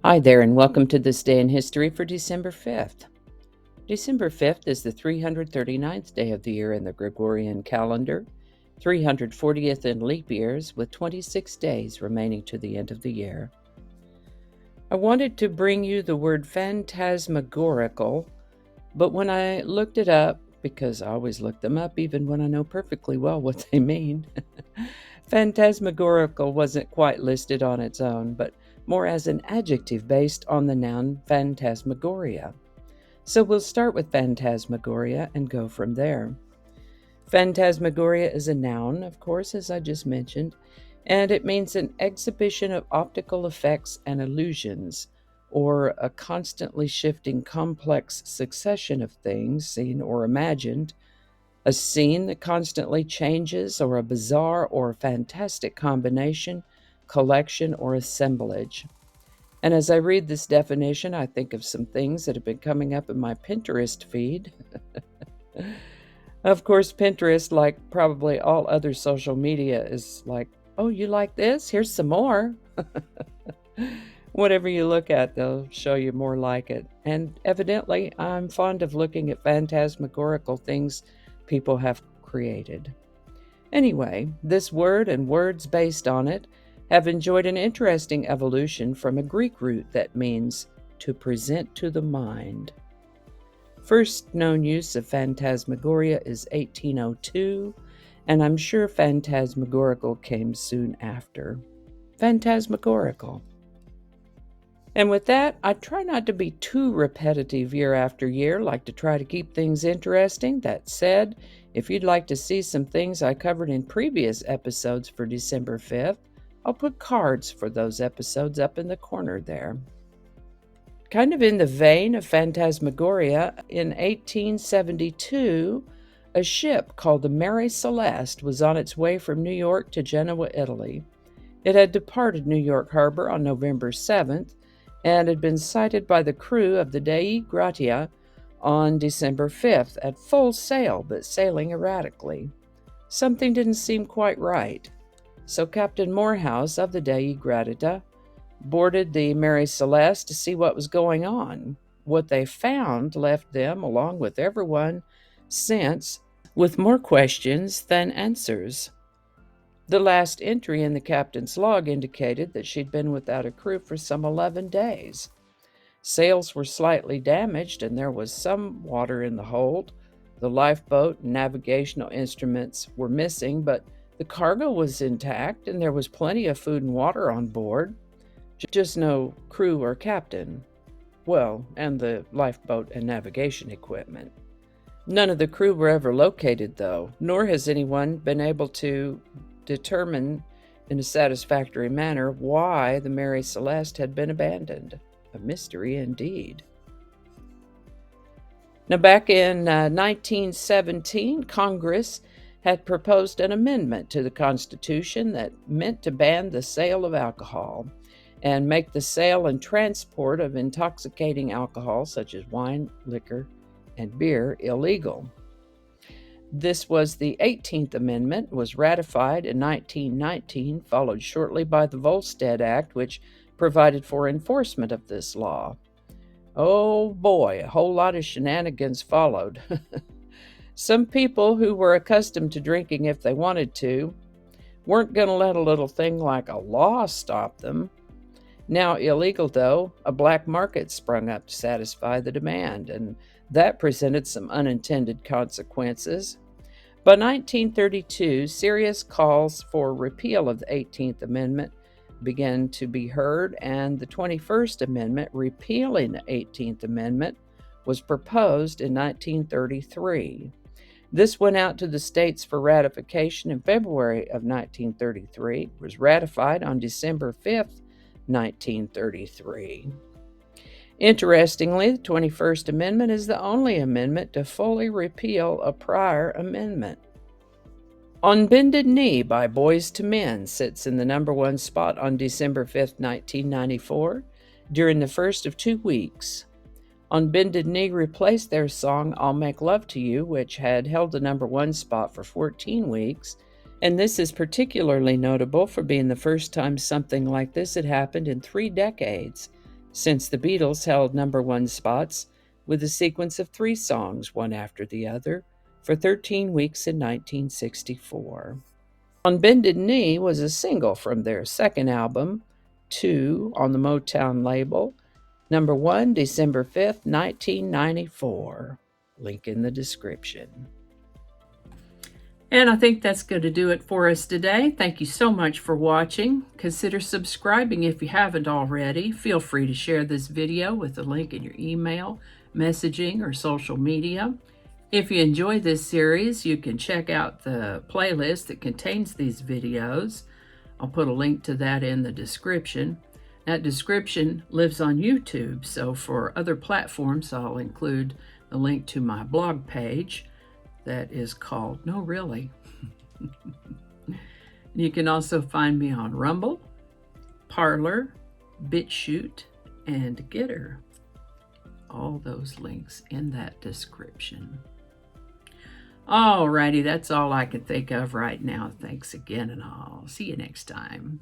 Hi there, and welcome to this day in history for December 5th. December 5th is the 339th day of the year in the Gregorian calendar, 340th in leap years, with 26 days remaining to the end of the year. I wanted to bring you the word phantasmagorical, but when I looked it up, because I always look them up even when I know perfectly well what they mean, phantasmagorical wasn't quite listed on its own, but more as an adjective based on the noun phantasmagoria. So we'll start with phantasmagoria and go from there. Phantasmagoria is a noun, of course, as I just mentioned, and it means an exhibition of optical effects and illusions, or a constantly shifting complex succession of things seen or imagined, a scene that constantly changes, or a bizarre or fantastic combination, collection, or assemblage. And as I read this definition, I think of some things that have been coming up in my Pinterest feed. Of course, Pinterest, like probably all other social media, is like, oh, you like this? Here's some more. Whatever you look at, they'll show you more like it. And evidently, I'm fond of looking at phantasmagorical things people have created. Anyway, this word and words based on it have enjoyed an interesting evolution from a Greek root that means to present to the mind. First known use of phantasmagoria is 1802, and I'm sure phantasmagorical came soon after. Phantasmagorical. And with that, I try not to be too repetitive year after year, like to try to keep things interesting. That said, if you'd like to see some things I covered in previous episodes for December 5th, I'll put cards for those episodes up in the corner there. Kind of in the vein of phantasmagoria, in 1872, a ship called the Mary Celeste was on its way from New York to Genoa, Italy. It had departed New York Harbor on November 7th and had been sighted by the crew of the Dei Gratia on December 5th at full sail but sailing erratically. Something didn't seem quite right. So Captain Morehouse of the Dei Gratia boarded the Mary Celeste to see what was going on. What they found left them, along with everyone since, with more questions than answers. The last entry in the captain's log indicated that she'd been without a crew for some 11 days. Sails were slightly damaged and there was some water in the hold. The lifeboat and navigational instruments were missing, but the cargo was intact and there was plenty of food and water on board. Just no crew or captain. Well, and the lifeboat and navigation equipment. None of the crew were ever located, though, nor has anyone been able to determine in a satisfactory manner why the Mary Celeste had been abandoned. A mystery indeed. Now, back in 1917, Congress had proposed an amendment to the Constitution that meant to ban the sale of alcohol and make the sale and transport of intoxicating alcohol, such as wine, liquor, and beer, illegal. This was the 18th Amendment, was ratified in 1919, followed shortly by the Volstead Act, which provided for enforcement of this law. Oh boy, a whole lot of shenanigans followed. Some people who were accustomed to drinking if they wanted to weren't going to let a little thing like a law stop them. Now illegal, though, a black market sprung up to satisfy the demand, and that presented some unintended consequences. By 1932, serious calls for repeal of the 18th Amendment began to be heard, and the 21st Amendment, repealing the 18th Amendment, was proposed in 1933. This went out to the states for ratification in February of 1933, was ratified on December 5th, 1933. Interestingly, the 21st Amendment is the only amendment to fully repeal a prior amendment. On Bended Knee by Boys to Men sits in the number one spot on December 5th, 1994, during the first of 2 weeks. On Bended Knee replaced their song I'll Make Love to You, which had held the number one spot for 14 weeks, and this is particularly notable for being the first time something like this had happened in 3 decades. since the Beatles held #1 spots with a sequence of 3 songs, one after the other, for 13 weeks in 1964. On Bended Knee was a single from their second album, 2, on the Motown label, #1, December 5th, 1994. Link in the description. And I think that's going to do it for us today. Thank you so much for watching. Consider subscribing if you haven't already. Feel free to share this video with a link in your email, messaging, or social media. If you enjoy this series, you can check out the playlist that contains these videos. I'll put a link to that in the description. That description lives on YouTube, so for other platforms, I'll include the link to my blog page that is called No Really. You can also find me on Rumble, Parler, BitChute, and Getter. All those links in that description. Alrighty, that's all I can think of right now. Thanks again, and I'll see you next time.